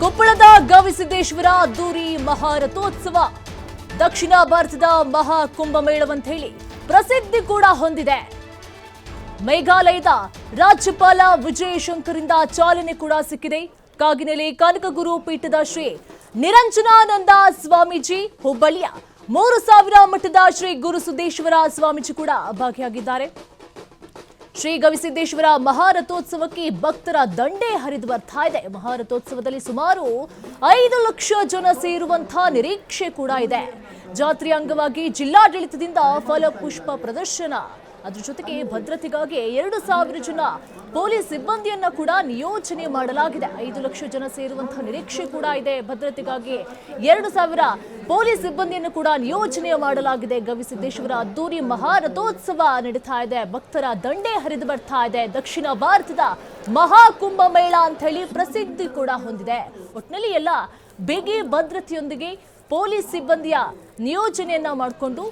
ಕೊಪ್ಪಳದ ಗವಿಸಿದ್ದೇಶ್ವರ ಅದ್ದೂರಿ ಮಹಾರಥೋತ್ಸವ ದಕ್ಷಿಣ ಭಾರತದ ಮಹಾ ಕುಂಭಮೇಳವಂತ ಹೇಳಿ ಪ್ರಸಿದ್ಧಿ ಕೂಡ ಹೊಂದಿದೆ. ಮೇಘಾಲಯದ ರಾಜ್ಯಪಾಲ ವಿಜಯ ಶಂಕರಿಂದ ಚಾಲನೆ ಕೂಡ ಸಿಕ್ಕಿದೆ. ಕಾಗಿನೆಲೆ ಕನಕಗುರು ಪೀಠದ ಶ್ರೀ ನಿರಂಜನಾನಂದ ಸ್ವಾಮೀಜಿ, ಹುಬ್ಬಳ್ಳಿಯ 3000 ಮಠದ ಶ್ರೀ ಗುರುಸಿದ್ದೇಶ್ವರ ಸ್ವಾಮೀಜಿ ಕೂಡ ಭಾಗಿಯಾಗಿದ್ದಾರೆ. ಶ್ರೀ ಗವಿಸಿದ್ದೇಶ್ವರ ಮಹಾರಥೋತ್ಸವಕ್ಕೆ ಭಕ್ತರ ದಂಡೇ ಹರಿದು ಬರ್ತಾ ಇದೆ. ಮಹಾರಥೋತ್ಸವದಲ್ಲಿ ಸುಮಾರು 5 ಲಕ್ಷ ಜನ ಸೇರುವಂತಹ ನಿರೀಕ್ಷೆ ಕೂಡ ಇದೆ. ಜಾತ್ರೆಯ ಅಂಗವಾಗಿ ಜಿಲ್ಲಾಡಳಿತದಿಂದ ಫಲಪುಷ್ಪ ಪ್ರದರ್ಶನ, ಅದರ ಜೊತೆಗೆ ಭದ್ರತೆಗಾಗಿ 2000 ಜನ ಪೊಲೀಸ್ ಸಿಬ್ಬಂದಿಯನ್ನ ಕೂಡ ನಿಯೋಜನೆ ಮಾಡಲಾಗಿದೆ. 5 ಲಕ್ಷ ಜನ ಸೇರುವಂತಹ ನಿರೀಕ್ಷೆ ಕೂಡ ಇದೆ. ಭದ್ರತೆಗಾಗಿ 2000 ಪೊಲೀಸ್ ಸಿಬ್ಬಂದಿಯನ್ನು ಕೂಡ ನಿಯೋಜನೆ ಮಾಡಲಾಗಿದೆ. ಗವಿಸಿದ್ದೇಶ್ವರ ಅದ್ದೂರಿ ಮಹಾರಥೋತ್ಸವ ನಡೀತಾ ಇದೆ. ಭಕ್ತರ ದಂಡೇ ಹರಿದು ಬರ್ತಾ ಇದೆ. ದಕ್ಷಿಣ ಭಾರತದ ಮಹಾಕುಂಭ ಮೇಳ ಅಂತ ಹೇಳಿ ಪ್ರಸಿದ್ಧಿ ಕೂಡ ಹೊಂದಿದೆ. ಒಟ್ಟಿನಲ್ಲಿ ಎಲ್ಲ ಬಿಗಿ ಭದ್ರತೆಯೊಂದಿಗೆ ಪೊಲೀಸ್ ಸಿಬ್ಬಂದಿಯ ನಿಯೋಜನೆಯನ್ನ ಮಾಡಿಕೊಂಡು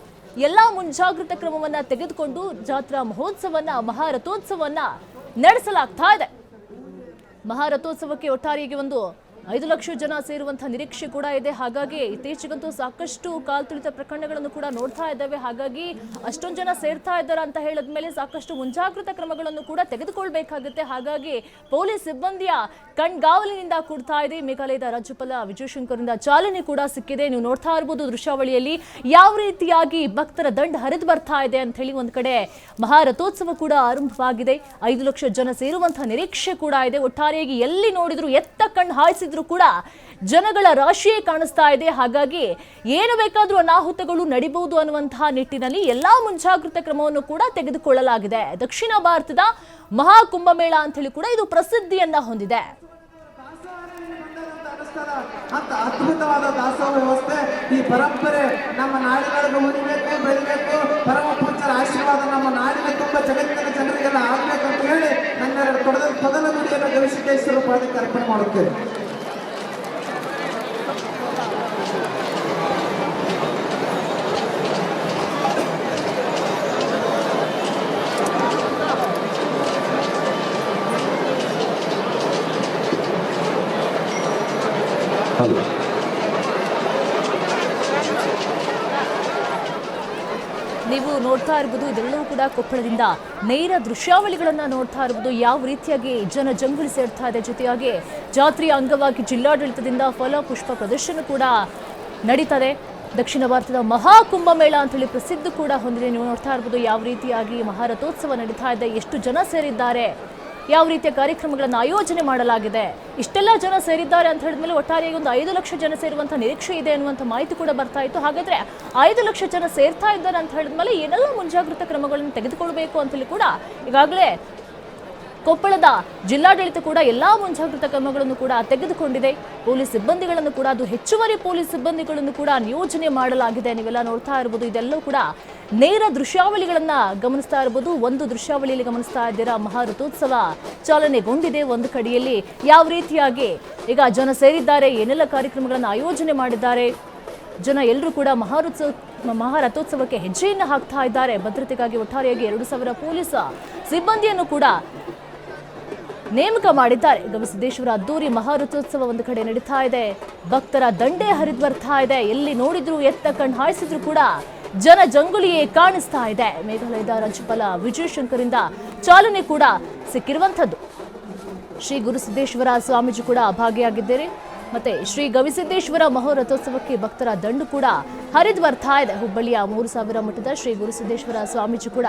ಎಲ್ಲಾ ಮುಂಜಾಗ್ರತಾ ಕ್ರಮವನ್ನ ತೆಗೆದುಕೊಂಡು ಜಾತ್ರಾ ಮಹೋತ್ಸವನ್ನ ಮಹಾರಥೋತ್ಸವನ್ನ ನಡೆಸಲಾಗ್ತಾ ಇದೆ. ಮಹಾರಥೋತ್ಸವಕ್ಕೆ ಒಟ್ಟಾರೆಯಾಗಿ 5 ಲಕ್ಷ ಜನ ಸೇರುವಂತಹ ನಿರೀಕ್ಷೆ ಕೂಡ ಇದೆ. ಹಾಗಾಗಿ ಇತ್ತೀಚೆಗಂತೂ ಸಾಕಷ್ಟು ಕಾಲ್ತುಳಿತ ಪ್ರಕರಣಗಳನ್ನು ಕೂಡ ನೋಡ್ತಾ ಇದ್ದಾವೆ. ಹಾಗಾಗಿ ಅಷ್ಟೊಂದು ಜನ ಸೇರ್ತಾ ಇದ್ದಾರೆ ಅಂತ ಹೇಳಿದ್ಮೇಲೆ ಸಾಕಷ್ಟು ಮುಂಜಾಗ್ರತಾ ಕ್ರಮಗಳನ್ನು ಕೂಡ ತೆಗೆದುಕೊಳ್ಬೇಕಾಗುತ್ತೆ. ಹಾಗಾಗಿ ಪೊಲೀಸ್ ಸಿಬ್ಬಂದಿಯ ಕಣ್ಗಾವಲಿನಿಂದ ಕೂಡ್ತಾ ಇದೆ. ಮೇಘಾಲಯದ ರಾಜ್ಯಪಾಲ ವಿಜಯ ಶಂಕರಿಂದ ಚಾಲನೆ ಕೂಡ ಸಿಕ್ಕಿದೆ. ನೀವು ನೋಡ್ತಾ ಇರಬಹುದು ದೃಶ್ಯಾವಳಿಯಲ್ಲಿ ಯಾವ ರೀತಿಯಾಗಿ ಭಕ್ತರ ದಂಡ ಹರಿದು ಬರ್ತಾ ಇದೆ ಅಂತ ಹೇಳಿ. ಒಂದ್ ಕಡೆ ಮಹಾರಥೋತ್ಸವ ಕೂಡ ಆರಂಭವಾಗಿದೆ. 5 ಲಕ್ಷ ಜನ ಸೇರುವಂತಹ ನಿರೀಕ್ಷೆ ಕೂಡ ಇದೆ. ಒಟ್ಟಾರೆಯಾಗಿ ಎಲ್ಲಿ ನೋಡಿದ್ರು ಎತ್ತ ಕಣ್ಣು ಹಾಯಿಸಿದ್ರು ಕೂಡ ಜನಗಳ ರಾಶಿಯೇ ಕಾಣಿಸ್ತಾ ಇದೆ. ಹಾಗಾಗಿ ಏನು ಬೇಕಾದ್ರೂ ಅನಾಹುತಗಳು ನಡಿಬಹುದು ಅನ್ನುವಂತಹ ನಿಟ್ಟಿನಲ್ಲಿ ಎಲ್ಲಾ ಮುಂಜಾಗ್ರತಾ ಕ್ರಮವನ್ನು ಕೂಡ ತೆಗೆದುಕೊಳ್ಳಲಾಗಿದೆ. ದಕ್ಷಿಣ ಭಾರತದ ಮಹಾಕುಂಭಮೇಳ ಅಂತ ಹೇಳಿ ಕೂಡ ಇದು ಪ್ರಸಿದ್ಧಿಯನ್ನ ಹೊಂದಿದೆ. ಅಂತ ಅದ್ಭುತವಾದ ದಾಸೋಹ ವ್ಯವಸ್ಥೆ, ಈ ಪರಂಪರೆ ನಮ್ಮ ನಾಡಿನೊಳಗೆ ಉಳಿಬೇಕು, ಬೆಳಿಬೇಕು, ಪರಮ ಪೂಜ್ಯರ ಆಶೀರ್ವಾದ ನಮ್ಮ ನಾಡಿನ ತುಂಬ ಜಗತ್ತಿನ ಜನರಿಗೆಲ್ಲ ಆಗ್ಬೇಕು ಅಂತ ಹೇಳಿ ನನ್ನೆರಡು ತೊದಲ ನುಡಿಯನ್ನು ಗವಿಸಿದ್ದೇಶ್ವರ ಪಾದಕ್ಕೆ ಅರ್ಪಣೆ ಮಾಡುತ್ತೇವೆ. ನೀವು ನೋಡ್ತಾ ಇರಬಹುದು, ಇದೆಲ್ಲವೂ ಕೂಡ ಕೊಪ್ಪಳದಿಂದ ನೇರ ದೃಶ್ಯಾವಳಿಗಳನ್ನ ನೋಡ್ತಾ ಇರಬಹುದು. ಯಾವ ರೀತಿಯಾಗಿ ಜನ ಜಂಗುಳಿ ಸೇರ್ತಾ ಇದೆ. ಜೊತೆಯಾಗಿ ಜಾತ್ರೆಯ ಅಂಗವಾಗಿ ಜಿಲ್ಲಾಡಳಿತದಿಂದ ಫಲಪುಷ್ಪ ಪ್ರದರ್ಶನ ಕೂಡ ನಡೀತದೆ. ದಕ್ಷಿಣ ಭಾರತದ ಮಹಾಕುಂಭ ಮೇಳ ಅಂತ ಹೇಳಿ ಪ್ರಸಿದ್ಧಿ ಕೂಡ ಹೊಂದಿದೆ. ನೀವು ನೋಡ್ತಾ ಇರಬಹುದು ಯಾವ ರೀತಿಯಾಗಿ ಮಹಾರಥೋತ್ಸವ ನಡೀತಾ ಇದೆ, ಎಷ್ಟು ಜನ ಸೇರಿದ್ದಾರೆ, ಯಾವ ರೀತಿಯ ಕಾರ್ಯಕ್ರಮಗಳನ್ನು ಆಯೋಜನೆ ಮಾಡಲಾಗಿದೆ. ಇಷ್ಟೆಲ್ಲ ಜನ ಸೇರಿದ್ದಾರೆ ಅಂತ ಹೇಳಿದ್ಮೇಲೆ ಒಟ್ಟಾರೆಯಾಗಿ 5 ಲಕ್ಷ ಜನ ಸೇರುವಂತಹ ನಿರೀಕ್ಷೆ ಇದೆ ಅನ್ನುವಂಥ ಮಾಹಿತಿ ಕೂಡ ಬರ್ತಾ ಇತ್ತು. ಹಾಗಾದ್ರೆ 5 ಲಕ್ಷ ಜನ ಸೇರ್ತಾ ಇದ್ದಾರೆ ಅಂತ ಹೇಳಿದ್ಮೇಲೆ ಏನೆಲ್ಲ ಮುಂಜಾಗ್ರತಾ ಕ್ರಮಗಳನ್ನು ತೆಗೆದುಕೊಳ್ಬೇಕು ಅಂತೇಳಿ ಕೂಡ ಈಗಾಗಲೇ ಕೊಪ್ಪಳದ ಜಿಲ್ಲಾಡಳಿತ ಕೂಡ ಎಲ್ಲಾ ಮುಂಜಾಗ್ರತಾ ಕ್ರಮಗಳನ್ನು ಕೂಡ ತೆಗೆದುಕೊಂಡಿದೆ. ಪೊಲೀಸ್ ಸಿಬ್ಬಂದಿಗಳನ್ನು ಕೂಡ, ಅದು ಹೆಚ್ಚುವರಿ ಪೊಲೀಸ್ ಸಿಬ್ಬಂದಿಗಳನ್ನು ಕೂಡ ನಿಯೋಜನೆ ಮಾಡಲಾಗಿದೆ. ನೀವೆಲ್ಲ ನೋಡ್ತಾ ಇರಬಹುದು, ಇದೆಲ್ಲವೂ ಕೂಡ ನೇರ ದೃಶ್ಯಾವಳಿಗಳನ್ನ ಗಮನಿಸ್ತಾ ಇರಬಹುದು. ಒಂದು ದೃಶ್ಯಾವಳಿಯಲ್ಲಿ ಗಮನಿಸ್ತಾ ಇದ್ದೀರಾ, ಮಹಾರಥೋತ್ಸವ ಚಾಲನೆಗೊಂಡಿದೆ. ಒಂದು ಕಡೆಯಲ್ಲಿ ಯಾವ ರೀತಿಯಾಗಿ ಈಗ ಜನ ಸೇರಿದ್ದಾರೆ, ಏನೆಲ್ಲ ಕಾರ್ಯಕ್ರಮಗಳನ್ನು ಆಯೋಜನೆ ಮಾಡಿದ್ದಾರೆ, ಜನ ಎಲ್ಲರೂ ಕೂಡ ಮಹಾರಥೋತ್ಸವಕ್ಕೆ ಹೆಜ್ಜೆಯನ್ನು ಹಾಕ್ತಾ ಇದ್ದಾರೆ. ಭದ್ರತೆಗಾಗಿ ಒಟ್ಟಾರೆಯಾಗಿ 2000 ಪೊಲೀಸ್ ಸಿಬ್ಬಂದಿಯನ್ನು ಕೂಡ ನೇಮಕ ಮಾಡಿದ್ದಾರೆ. ಗವಿಸಿದ್ದೇಶ್ವರ ಅದ್ದೂರಿ ಮಹಾರಥೋತ್ಸವ ಒಂದು ಕಡೆ ನಡೀತಾ ಇದೆ. ಭಕ್ತರ ದಂಡೇ ಹರಿದು ಬರ್ತಾ ಇದೆ. ಎಲ್ಲಿ ನೋಡಿದ್ರು ಎತ್ತ ಕಣ್ಣು ಹಾಯಿಸಿದ್ರು ಕೂಡ ಜನ ಜಂಗುಳಿಯೇ ಕಾಣಿಸ್ತಾ ಇದೆ. ಮೇಘಾಲಯದ ರಾಜ್ಯಪಾಲ ವಿಜಯ ಶಂಕರಿಂದ ಚಾಲನೆ ಕೂಡ ಸಿಕ್ಕಿರುವಂಥದ್ದು. ಶ್ರೀ ಗುರುಸಿದ್ದೇಶ್ವರ ಸ್ವಾಮೀಜಿ ಕೂಡ ಭಾಗಿಯಾಗಿದ್ದಾರೆ. ಮತ್ತೆ ಶ್ರೀ ಗವಿಸಿದ್ದೇಶ್ವರ ಮಹಾರಥೋತ್ಸವಕ್ಕೆ ಭಕ್ತರ ದಂಡು ಕೂಡ ಹರಿದು ಬರ್ತಾ ಇದೆ. ಹುಬ್ಬಳ್ಳಿಯ 3000 ಮಠದ ಶ್ರೀ ಗುರುಸಿದ್ದೇಶ್ವರ ಸ್ವಾಮೀಜಿ ಕೂಡ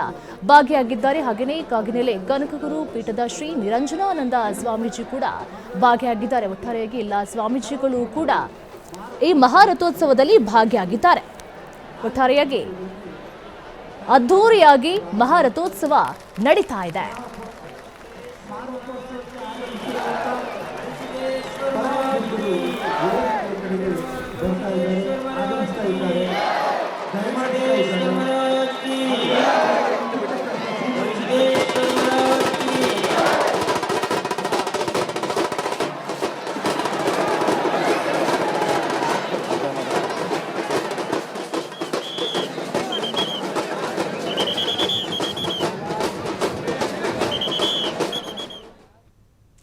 ಭಾಗಿಯಾಗಿದ್ದಾರೆ. ಹಾಗೆಯೇ ಕಾಗಿನೆಲೆ ಕನಕಗುರು ಪೀಠದ ಶ್ರೀ ನಿರಂಜನಾನಂದ ಸ್ವಾಮೀಜಿ ಕೂಡ ಭಾಗಿಯಾಗಿದ್ದಾರೆ. ಒಟ್ಟಾರೆಯಾಗಿ ಎಲ್ಲ ಸ್ವಾಮೀಜಿಗಳು ಕೂಡ ಈ ಮಹಾರಥೋತ್ಸವದಲ್ಲಿ ಭಾಗಿಯಾಗಿದ್ದಾರೆ. ಒಟ್ಟಾರೆಯಾಗಿ ಅದ್ಧೂರಿಯಾಗಿ ಮಹಾರಥೋತ್ಸವ ನಡೀತಾ ಇದೆ.